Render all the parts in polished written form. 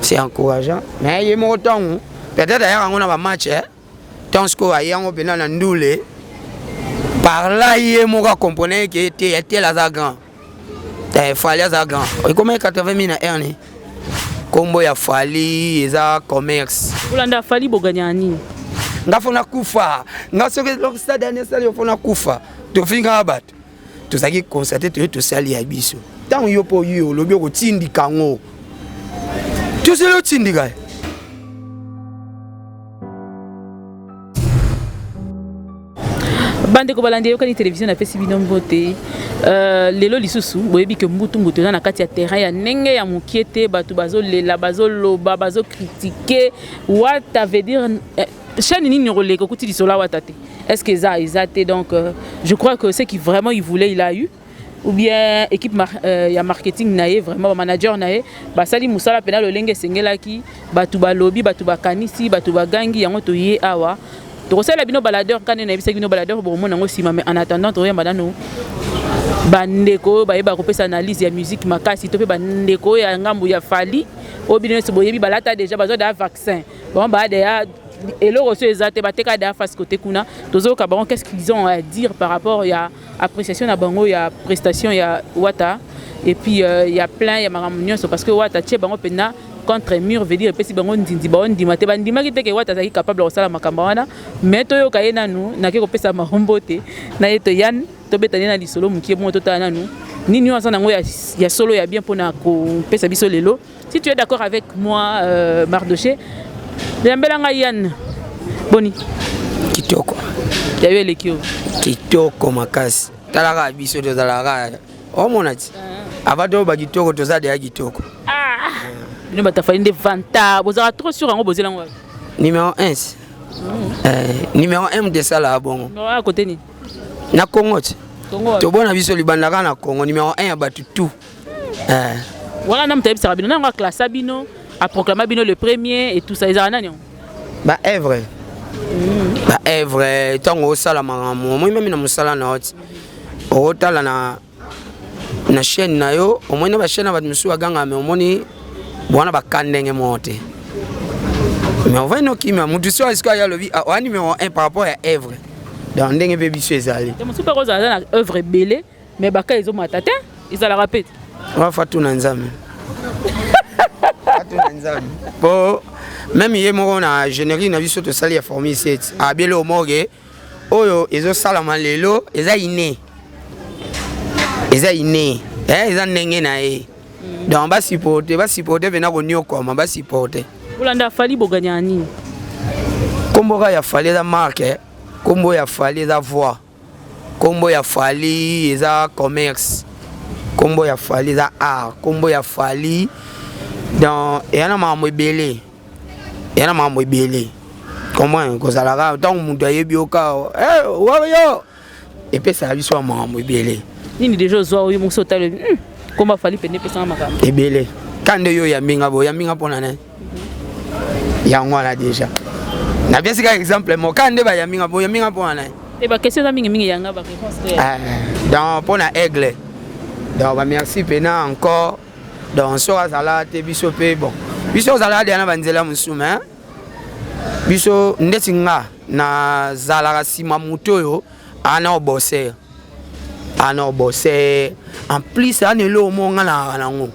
c'est encourageant. Mais il y a mon temps, peut-être d'ailleurs on a un match, tant que il y a un peu dans ndoulé. Par là il y a mon component qui était la zagan. Il fallait la zagan. Comment 80 000 erni? Combo ya fali, eza commerce. Ulanda fali boganyani. Ngafona kufa. Ngasoke lo stade dernier sali ofona kufa. To finga abat. To saki constater to sali ya biso. Tant yo po yo lobi ko tindi kango. Tu sais le tindi gars. Bande ko balande yo kani télévision na pesi bino mbote. Lelo lisusu boyebi ke mbutu na kati ya terrain ya nenge ya mukiete batu bazo lela bazo loba bazo critiquer what ça veut dire chaîne nini relé ko kuti disola watate. Est-ce que ça exacté donc je crois que ce qui vraiment il voulait il a eu ou bien équipe ya marketing naé vraiment manager naé ba sali musala pena lo lenge sengelaki batu ba lobby batu ba kanisi batu ba gangi yango to ye awa. Donc c'est la bino baladeur quand on a vu ça bino baladeur bon mon aussi mais en attendant to yamba dano bandeko ba yeba ko pesa analyse ya musique makasi to pe bandeko ya ngambu ya fali o bino se boyebi balata déjà bazo da vaccin bon ba déjà et le reçu exact ba teka da face côté kuna tozo ka bon qu'est-ce qu'ils ont à dire par rapport ya appréciation na bango ya prestation ya wata et puis il y a plein ya maramunion parce que wata tche bango pena contre mur veut dire pesi bango ndindi ba ndima te bandima ki te ke wata zaki capable de sala makamba wana mais to yo kayena nu na ke ko pesa mahombote na yeto yan to betani na lisolo mukie mo to tana nu nini on sanango ya solo ya bien pona ko pesa biso lelo si tu es d'accord avec moi Mardoché Yambelanga yan boni kitoko ya yo lekio kitoko makasi talaka biso to talaka o monati abado ba kitoko to za de ya kitoko nous batafali de vanta bozara trop sur en bozela ngwa numéro 1 numéro 1 de ça là bon à côté ni na Congo to bona biso libandaka na Congo numéro 1 ya batu tout voilà na mtabi sarabino na ngwa classe abino a proclamer bino le premier et tout ça ezana nani ba evre ba evre tango sala mangamo moi même na musala na hot o tala na chaîne na yo au moins na chaîne ba musu aganga mais au moins bwana bakandenge mote mais on va no kimia mutu so est-ce qu'il y a le au numéro 1 par rapport à Evre dans ndenge be biso ezali te musu peko za na œuvre belé mais baka ezo matata ils la répète on va faire tout na nzambe tout na nzambe po même yé moko na générique na biso to sali ya formule 7 a belo moge oyo ezo sala malelo eza iné eza ndenge na e donc va supporter venir au New comme va supporter Ulanda fali boganyani kombo ya fali za marque kombo ya fali za voix kombo ya fali eza commerce kombo ya fali za art kombo ya fali dans yana mambo ebele comment ko zalaka tant mutu ayebi oka yo et puis ça biso mambo ebele nini déjà zo yo muso talo comment fali pene pesa makamba ebele kande yo ya minga pona na ya ngwana déjà na bien c'est exemple mo kande ba ya minga pona na et ba question za mingi yanga ba réponse dans pona aigle donc ba merci pena encore donc so azala te biso pe bon biso azala de na banzela musuma biso ndetinga na zala sima mutoyo ana obosser en plus ça ne lo monga na nango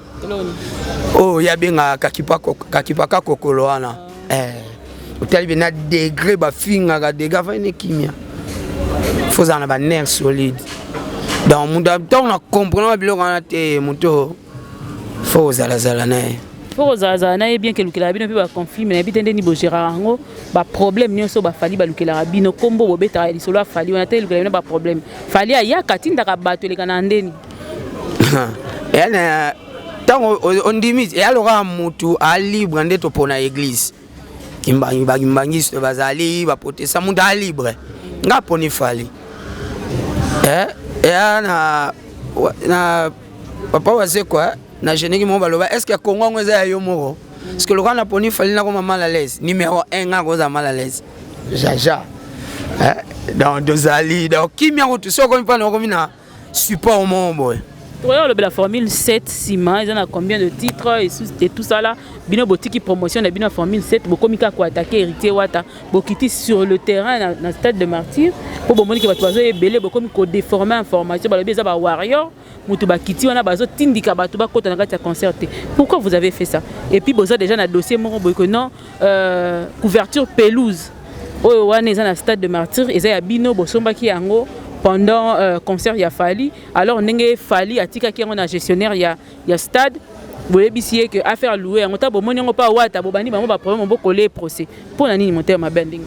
oh ya benga kakipaka kokolo wana utali na degré ba finga ga dega fa ne kimia faut ça na ba nerf solide donc munda donc na comprendre biloko na te muto faut zala na faut zazana bien que lukela bino pe ba conflit mais bitende ni bo Gérard ngo ba problème nyonso ba fali ba lukela bino kombo bo beta ya lisolo fali wana te lukela ba problème fali ya katinda ka bato le kana ndeni yana tango on dimit et alors mutu a libre ndeto pona église kimbangi bazali ba protestant mutu a libre nga poni fali na papa wase quoi na génétique mo baloba est-ce que Congo ngeza yo moko parce que le kana poni fali na ko mal à l'aise numéro 1 nga ko za mal à l'aise jaja dans dozali donc kimia ko tout so ko mpa no ko mina support mo boy La Formule 7, Sima, ils en ont combien de titres et tout ça là. Bino Botiki promotion de Bino Formule 7, Bokomika ko attaquer héritier Wata, Bokiti sur le terrain dans le stade de Martyr, pour Bomoni qui va toiser et belé, Bokomiko déformer information, Balobi ba warrior, Mutuba Kiti, on a bazo Tindika Batuba Kota Nagata concerté. Pourquoi vous avez fait ça? Et puis Boza déjà dans le dossier Moro non, couverture pelouse. Oh, on est dans le stade de Martyr, et ça y a Bino Bosomba qui yango. Pendant concert il y a Fali alors n'engé Fali atika qui on a gestionnaire il y a stade vous voyez bissier que affaire louer on t'a bon on pas wata bobani ba problème on coller procès pour nani monter ma bending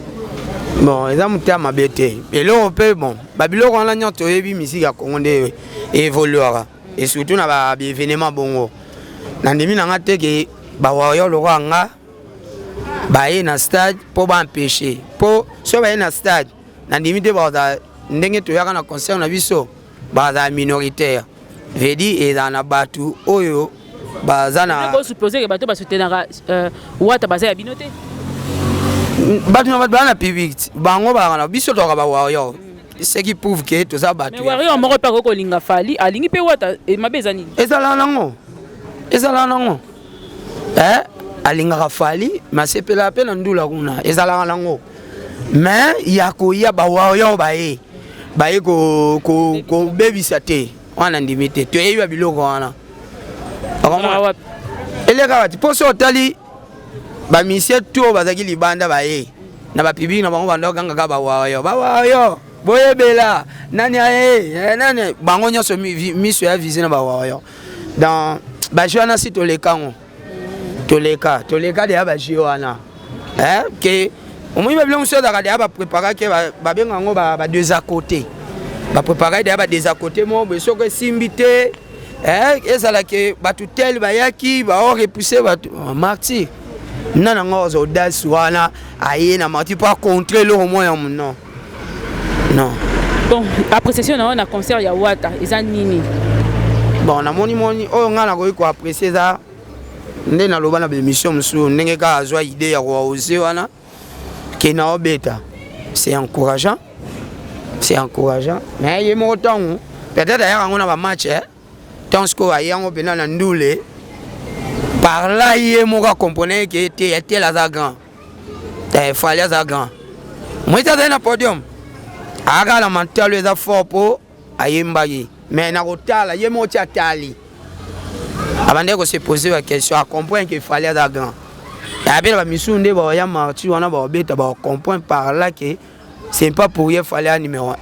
bon ils ont monté ma bête et là on peut bon babilo on la nyoto yebi musique ya Congolais évoluera et surtout na ba événement bongo na ndimi na ngate ke ba wayo lo nga ba yi na stade pour ba empêcher pour so ba yi na stade na ndimi te ba ndenge toyaka na concert na biso baza minoritaire vedi et dans na batu oyo baza na ko supposer que bato ba soutenir wata baza ya binote batu na batu na public bango ba na biso to ka ba wayo ce qui prouve que tout ça batu mais wayo moko pa ko linga Fali alingi pe wata mabeza nini ezala nango alinga Fali masepela pe na ndula kuna ezala nango mais ya ba wayo baye ko baby sate wana ndimite to yebi biloko wana eleka wati poso otali ba misie to bazaki libanda baye na ba pibi na bango banda ganga ka ba wayo boyebela nani nani bango nyoso miso ya visé na ba wayo dans ba joana si to lekango to leka de ba joana que au moins il y a préparé que ba deux à côté ba préparer des deux à côté moi be so que simbité et ça là que ba tout tel ba yaki ba repousser ba martyr nana ngozo audace wana aye na martyr pas contrer le moins non bon appréciation on a concert ya wata eza nini bon na moni o ngana ko apprécier ça ndé na loba na émission musu ndenge ka azwa idée ya ko oser wana Kena Obeta, c'est encourageant, mais il y a mon temps, peut-être d'ailleurs on a un match, tant que il y a un peu de ndoule, par là il y a mon component qui était la zagan, il fallait la zagan. Moi j'étais dans le podium, aga la mental les affaires pour ayembagi, mais na rotala il y a mon tali. Avant de se poser la question, à comprendre qu'il fallait la zagan. Et la mission de Boya Marty, on a comprendre par là que c'est pas pour y fallait un numéro 1.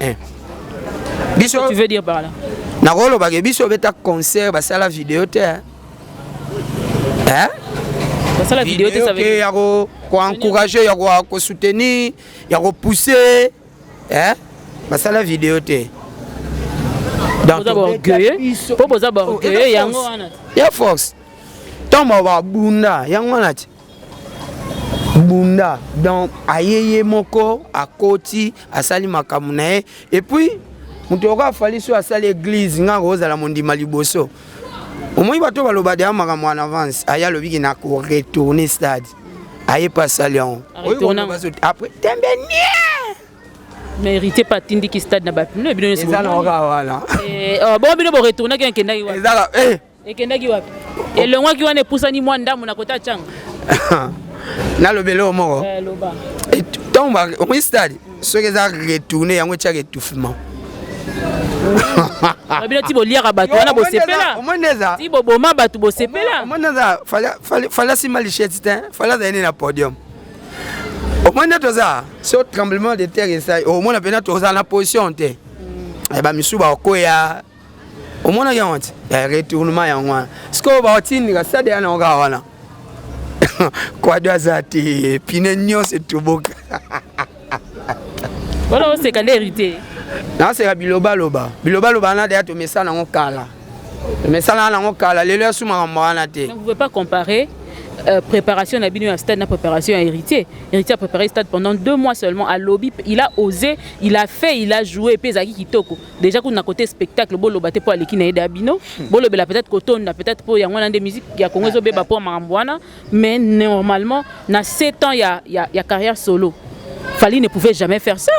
Qu'est-ce que tu veux dire par là? Nakolo ba biso beta concert ba sala vidéo te. Ba sala vidéo te ça veut dire ko encourager, ko soutenir, ko pousser. Ba sala vidéo te. Dans orgueil, pour poser orgueil yango wana. Ya force. Tomba ba bunda yango wana. Bunda donc ayeye moko à koti asali makamunae et puis mutoka fali so asali église nga roza la mondima liboso au moins bato baloba de makamu en avance aya lobiki na ko retourner stade aye pas salion après tembenie mérité pas tindi ki stade na ba no bino c'est ça voilà bon bino bo retourner ki kendaki wapi ezala kendaki wapi et le moi qui wana pusani mwanda muna kota changa na lobelo moko loba et tomba au stade ce que ça retourner yango tcha étouffement abina tibo liaka bato wana bo sepela omoneza tibo boma bato bo sepela omoneza fala si malichette fala za na podium omoneza toza so tremblement de terre ça au moins pena toza na position te e ba misuba okoya omona yango retournement yango sko ba otini ka stade yana oga wana quoi doit zati pinenyo c'est tout beau voilà c'est quand hérité non c'est biloba na de to messala ngo kala messala na ngo kala lelo suma mwana te vous pouvez pas comparer préparation na bino à stade na préparation à héritier a préparé stade pendant 2 mois seulement à lobby il a osé il a fait il a joué pezaki kitoko déjà qu'on a côté spectacle bolo baté pour aller kina eda bino bolo bela peut-être kotonda peut-être pour yangwana de musique ya Congo zo beba pour marambwana mais normalement na 7 ans il y a carrière solo Fali ne pouvait jamais faire ça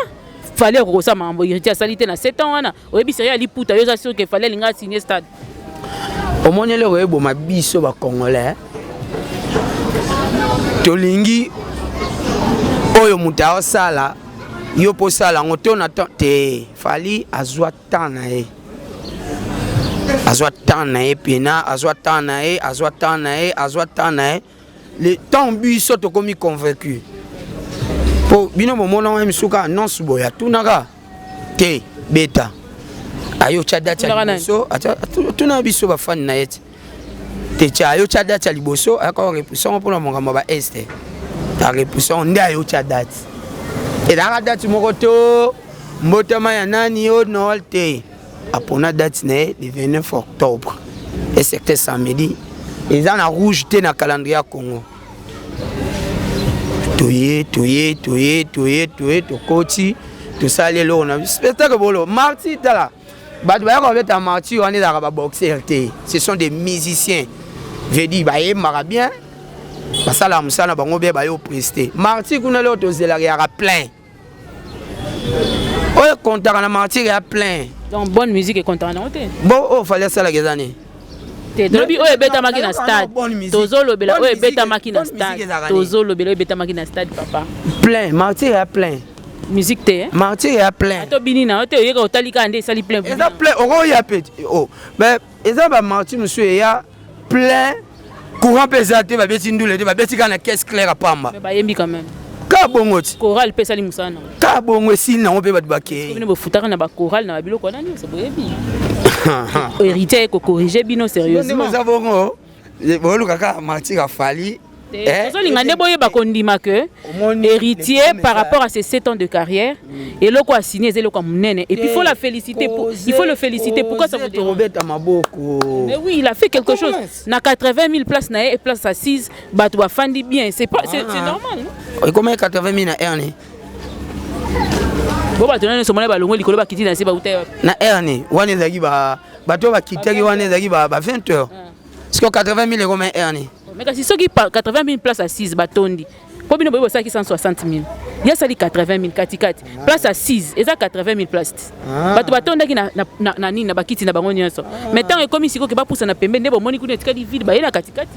fallait que ça marambo héritier a salité na 7 ans wana oyebi sérieux ali puta yo ça sûr que fallait linga signer stade au moins le rebo ma biso ba congolais tolingi oyo muta osala yo posala ngoto na te fali azwa tanae azwa tanae pena azwa tanae azwa tanae azwa tanae le temps biso to komi convaincu po bino momona wa misuka non suboya tunaka te beta ayo chadati liboso tuna biso ba fan na yet te cha ayo chadati liboso akwa repoussant pour mon ngamba ba este ta repoussant nda ayo chadati et la date moko mbotama ya nani o nolte apona date ne le 29 octobre et c'était samedi ils en a rouge te na calendrier Congo toye to koti to sale lo na spectacle bolo marti tala batu ba ko beta marti on est dans ba boxer te ce sont des musiciens je dis ba e mara bien basala musana bango be ba yo prester marti kuna lo to zela ya plein oye content na marti ya plein donc bonne musique et content na hotel bon oh fallait ça la gezane te lobi oye beta makina stade tozolo bela oye beta makina stade tozolo bela beta makina stade papa plein marti ya plein musique te marti ya plein to binina ote oyeka otalika ande sali plein ça plein oro ya pet oh mais ça ba marti monsieur ya plein courant pesate ba beti ndule te ba beti kana caisse claire à pamba mais ba yembi quand même ka bongoti choral pe sali musana ka bongo si na ope ba bake bino bo futaka na ba choral na biloko nani c'est boyebi héritier ko corriger bino sérieusement nous avons bolu kaka marti ka fali ozolinga nde boyeba kondima que héritier par rapport à ses 7 ans de carrière et loko a signé zeloko munene et puis il faut la féliciter il faut le féliciter pourquoi ça vous dérange mais oui il a fait quelque chose na 80 000 places na et place assise batu ba fandi bien c'est pas c'est normal non comment 80 000 na erni bo batu nane somona balongo likolo ba kiti na se ba uta na erni wane zaki ba bato ba kitaki wane zaki ba 20 heures parce que 80 000 comme erni mais si ceux qui 80 000 places assises batondi pour bino boyo saki 160 000 ya sali 80 000 katikati place assise eza 80 000 places bato batondaki na nini na bakiti na bango nyonso mais tant ekomi siko ke ba poussa na pembe ndebo moni kuna etikali vide ba yena katikati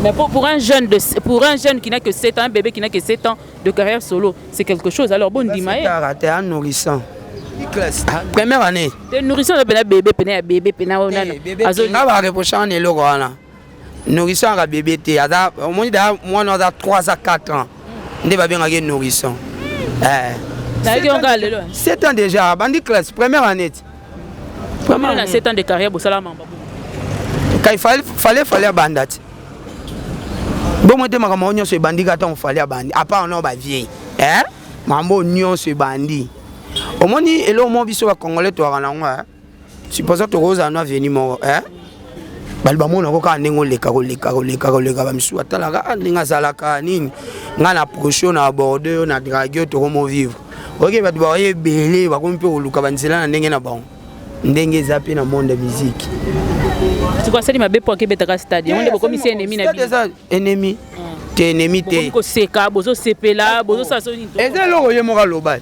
mais pour un jeune qui n'a que 7 ans un bébé qui n'a que 7 ans de carrière solo c'est quelque chose alors bon dimaye c'est un nourrisson première année de nourrisson de bébé pena ona azo na ba reprochant ne loko wana nourrisson à bébé té ada au moins moi on a 3 à 4 ans ndé ba bien ngaki nourrisson 7 ans déjà bandi classe première année vraiment na 7 ans de carrière bo sala mamba kai fallait bandati bon moi te makama onyo se bandi ka ton fallait bandi à part on ba vieille mambo onyo se bandi au moins ni elo mo biso ba congolais to kana ngwa supposons to rosa no venir mo balba mona ko ka nengo leka ba misu atalaka ninga zalaka nini ngana procho na bordeaux na drague to mo vivre OK ba ba yebele ba ko mpe oluka banzela na ndenge na bon ndenge zapi na monde musique tu quoi ça dit ma be pour que betaka stade on est comme si ennemi na bi ennemi te ennemi te ko seka bozo sepela bozo sa soni to ezelo ko yemoka loba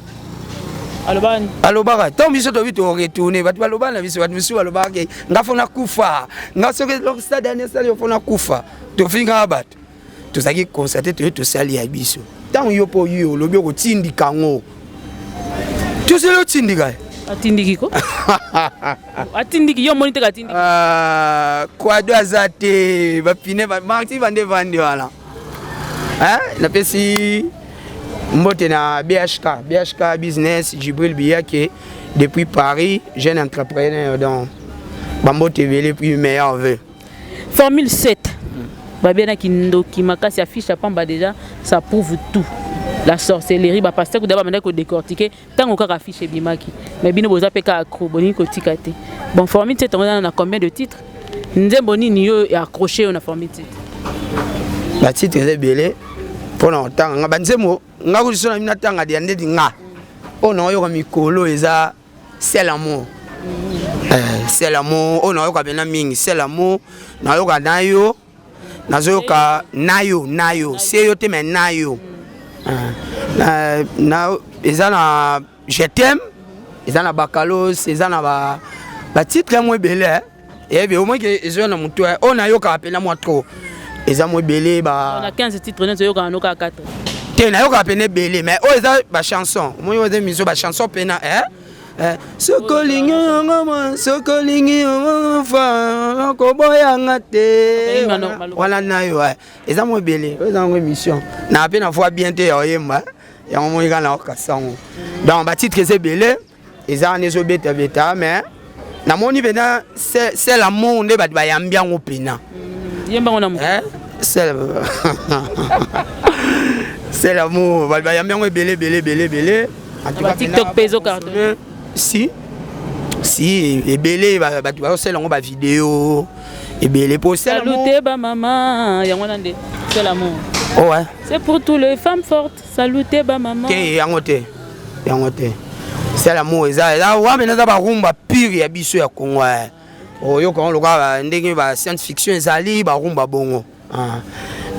alobani alobaka tant biso to vito retourner batu balobana biso batu biso balobaka ngafona kufa ngasoke lo stade ane sali ofona kufa to finga batu to saki constater to sali ya biso tant yo po yo lobi ko tindika ngo to se lo tindika atindiki ko atindiki yo moniteur atindiki kwa do azate ba pine ba marti vande wala la pesi mbote na BHK business Jibril Biyake depuis Paris jeune entrepreneur dans Bambote Vélé puis meilleur vœu formule 7 babena kindoki makasi affiche à pamba déjà ça prouve tout la sorcellerie ba pasteur d'abord maintenant ko décortiquer tant on ka affiche bimaki mais bino boza peka accro boni ko tikate bon formule 7 on a combien de titres nzembo nini yo accroché on a formule 7 ba titre est belé pour longtemps nga banzemo nga ko sona mina tanga de ndedi nga ono yo ko mikolo eza c'est l'amour c'est l'amour ono yo ka bena mingi c'est l'amour na yo ka nayo nazo ka nayo c'est yo te mais nayo na eza na je t'aime eza na bakalos eza na ba titre mo belé et bien au moins que ils ont na mutu on a yo ka pena moi trop eza mo belé ba on a 15 titres on yo ka no ka 4 te na yo ka pena belé mais oh eza ba chanson moi yo des miso ba chanson pena sokolingi ngoma sokolingi fa ko boyanga te wala na yo eza mo belé eza mo émission na pena fois bien te yo yemba ya mo nga na ka sango donc ba titre c'est belé eza nezo beta beta mais na moni bena c'est l'amour nde ba yambi yango pena yemba ngona mo c'est l'amour ba yambi yango belé en tout cas TikTok peso carton si et belé ba c'est lango ba vidéo et belé pour ça saluter ba maman yango nande c'est l'amour ouais c'est pour toutes les femmes fortes saluter ba maman yango te c'est l'amour eza wa bena za ba rumba pire ya biso ya Congo oyo ko loka ndenge ba science fiction ezali ba rumba bongo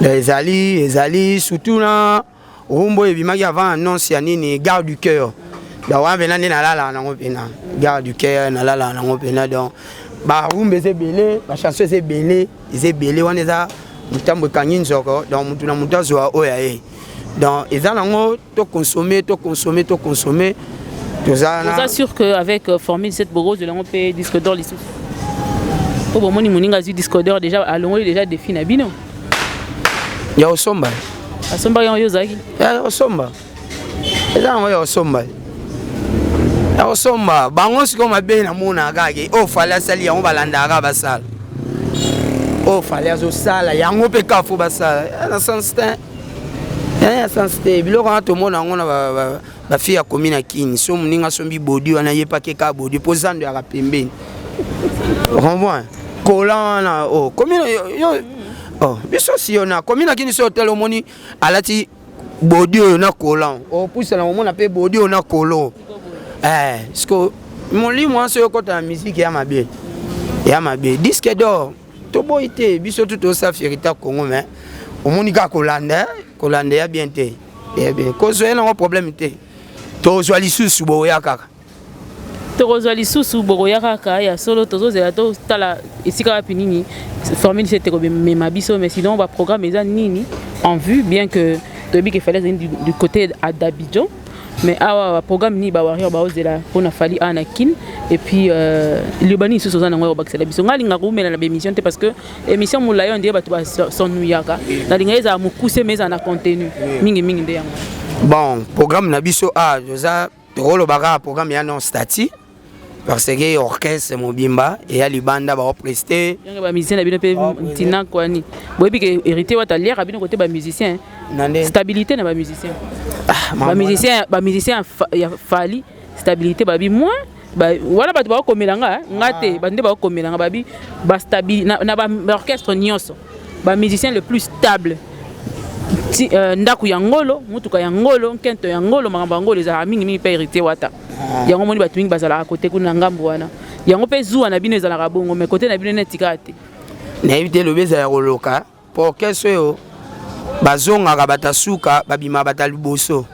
ezali surtout na rumbo ebimaki avant annonce ya nini Gare du Cœur da wa bena ni na lala na ngopena Gare du Cœur na lala na ngopena donc ba rumba c'est belé ba chanson c'est belé wana eza mutambo kangi nzoko donc mutu na mutazo oya donc eza nango to consommer vous êtes sûr qu'avec Formule 7 Boros de l'on peut disque d'or les sous. Au bon moment moninga du disque d'or déjà allons déjà défini à bino. Ya osomba. Asomba ya yozaki. Ya osomba. Eza ngo ya osomba. Ya osomba bango siko mabe na mona kake o fala sali yango balanda ka basala. O fala zo sala yango pe kafu basala. Na sensté. Ya sensté biloko to mona ngo na ba fille ya commune akini so muninga sombi bodi wana ye pake ka bodi posando ya pembeni comprends kola na commune yo biso si on a commune akini so hotel omoni alati bodi na kola pousse na omona pe bodi na kolo parce mon lit moi so kota musique ya mabe disque d'or to boité biso tout au sa fierita Congo mais omoni ka kolanda ya bien te bien cause y a un problème te tozwa lisusu boya kaka tozwa lisusu boya kaka ya solo tozozela to tala esika pinini Formule 7 ko mema biso mais sinon va programme eza nini en vue bien que tobi que fallait du côté d'Abidjan mais awa programme ni ba warrior ba ozela pona fali anakin et puis le bani sous ozana ngo ba ksela biso ngalinga kumela na émission te parce que émission mulayo ndie ba to ba sonuyaka na linga eza mukuse mais na contenu mingi nde yango. Bon, programme Nabiso A, Josa, Rolo Baga, programme Yanon Stati, parce que orchestre Mobimba, et à Libanda va prester. Il y a des musiciens qui ont Tina Kwani. Vous avez hérité votre allié, rabino côté des musiciens. Stabilité n'a pas musicien. Ba musicien ya fali stabilité babi moins. Voilà ba to ba komelanga ngate ba ndé ba komelanga babi ba stabilité na ba orchestre nyonso. Ba musicien le plus stable. Ndaku ya ngolo mutuka ya ngolo nkento ya ngolo makambo ngolo ezala mingi pe hérité wata yango moni batu mingi bazala à côté kuna ngambo wana yango pe zuwa na bino ezala kabongo mais côté na bino netika te na éviter le beza ya koloka pour que so bazonga ka batasuka babima bataliboso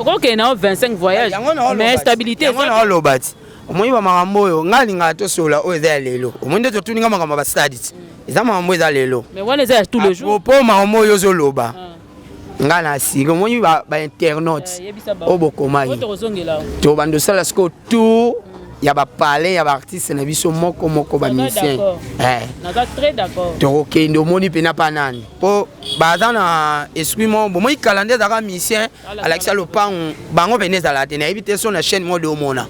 OK na 25 voyages mais stabilité yango na lobati omoni ba makambo yo ngalinga to sola o eza lelo omoni to tuninga makambo ba studies eza makambo eza lelo mais wana eza tous les jours po makambo yo zo loba ngana si omoni ba internautes o bokomai to bando sala sko tout ya ba parler ya ba artiste na biso moko ba musicien naza très d'accord to OK ndo moni pena panani po baza na esprit mo moi calendrier za musicien Alexa Lopango bango veneza la te na éviter son na chaîne mode au mona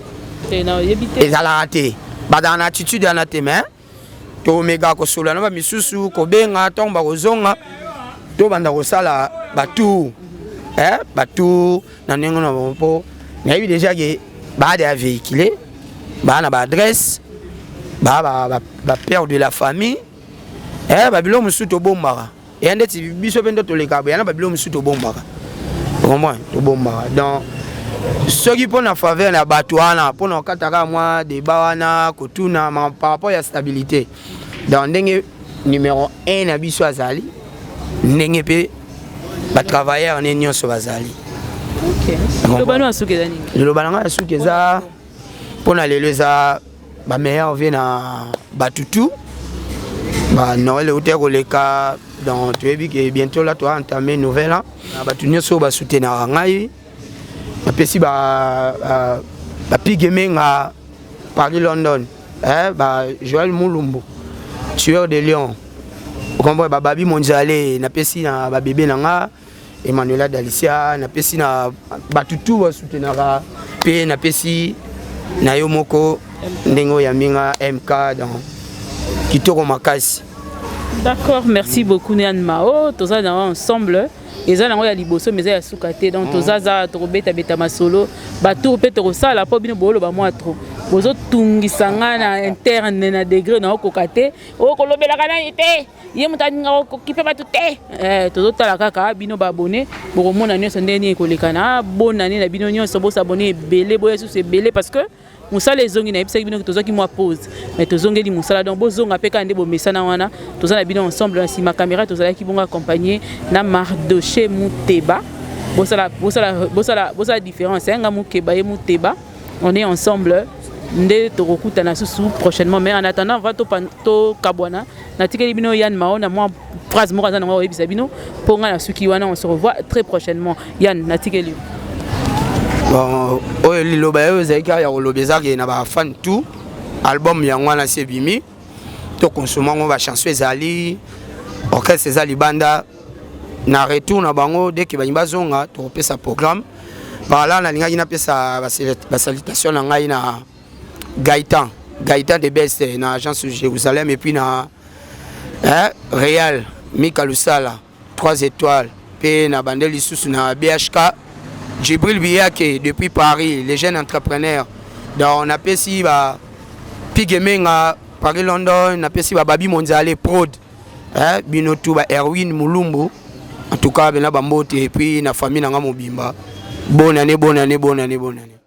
ezala te bada na attitude ya na te mais to mega ko solo na ba misusu ko benga tomba ko zonga to banda ko sala batu batu na nengo na po na yebi déjà que ba de véhiculer ba na ba adresse ba père de la famille ba bilo musu to bombara et ndeti biso bendo to leka ba na ba bilo musu to bombara vraiment to bombara donc ceux qui prennent la faveur na batouana pour nous kataka moi des bawana kotuna par rapport à la stabilité dans ndenge numéro 1 na biso azali ndenge pe ba travailleurs en union so bazali OK le bano asuke zani le bano asuke za pour na lelo za ba meilleur vient na Batutu ba Noël hôtel koleka donc tu es vu que bientôt là tu vas entamer nouvelle hein Batutu so ba soutenir ngai ba pesi ba pigemenga Paris London ba Joël Moulumbu tueur de lion comprends ba babi mondialé na pesi na ba bébé nanga Emmanuela Dalicia na pesi na Batutu ba soutenir pe na pesi na yo moko ndengo ya minga MK dans kitoko makasi. D'accord, merci beaucoup Nian Mao, tous ça ensemble. Et ça nango ya liboso mais ya sukate donc tous ça za trobeta beta masolo ba tour pe to ça la po bino bolo ba moi trop. Bozo tungisanga na interne na degré na kokate o kolobela kana ite ye mutaninga ko kipe ba tuté tozo tala kaka bino ba abonné bo mona nyonso ndeni ko lekana bonane na bino nyonso bo s'abonner belé boya sous c'est belé parce que musala ezongi na ebisa bino tozo ki moi pause mais tozongeli musala donc bozonga pe ka ndebo mesana wana tozo na bino ensemble na sima caméra tozo la ki bonga accompagner na Mardoché Mouteba bosala différence nga Mukeba et Mouteba on est ensemble nde tokokuta na susu prochainement mais en attendant va to kabwana na tikeli bino Yann Mao na moi phrase moko za na wa ebisa bino ponga na suki wana on se revoit très prochainement Yann na tikeli. Bon, les lobayos ya kolobeza ke na ba fan tout album yango na sebimi to consommer on va chanson ezali orchestre ezali banda na retour na bango dès que ba zonga to pesa programme par là na linga na pesa ba salutation na ngai na Gaëtan de Best na agence Jérusalem et puis na Real Mika Lusala 3 étoiles pe na bandeli sous na BHK Djibril Biake depuis Paris, les jeunes entrepreneurs. Donc on a pesi ba Pigemenga Paris London, on a pesi ba Babi Mondialé Prod. Binotu ba Erwin Moulumbu. En tout cas, ben la bambote et puis na famille na Mobimba. Bonne année.